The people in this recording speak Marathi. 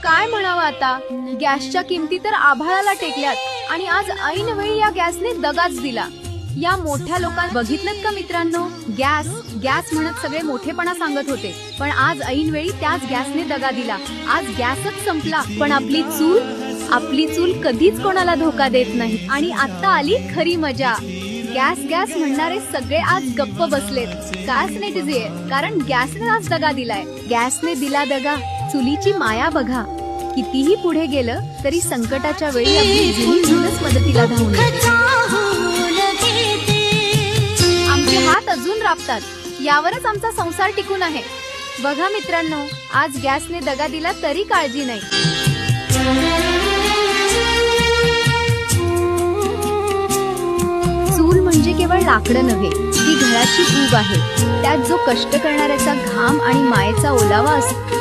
काय म्हणावं आता, गॅसच्या किमती तर आभाळाला टेकल्यात आणि आज ऐन वेळी या गॅसने दगाच दिला. या मोठ्या लोकांना बघितलं का मित्रांनो, गॅस गॅस म्हणत सगळे मोठेपणा सांगत होते, पण आज ऐन वेळी त्याच गॅसने दगा दिला. आज गॅसच संपला, पण आपली चूल कधीच कोणाला धोका देत नाही. आणि आता आली खरी मजा. गॅस गॅस म्हणणारे सगळे आज गप्प बसलेत. काच नेटिझे, कारण गॅसने आज दगा दिलाय. गॅसने दिला दगा, चुलीची माया बघा. कितीही पुढे गेलं तरी संकटाच्या वेळी आपली जुनी चूलच मदतीला धावून येते. आमचे हात अजून राबतात, यावरच आमचा संसार टिकून आहे. बघा मित्रांनो, आज गॅसने दगा दिला तरी काळजी नाही. चूल म्हणजे केवळ लाकडं नव्हे, ती घराची ऊब आहे. त्यात जो कष्ट करणाऱ्याचा घाम आणि मायेचा ओलावा असतो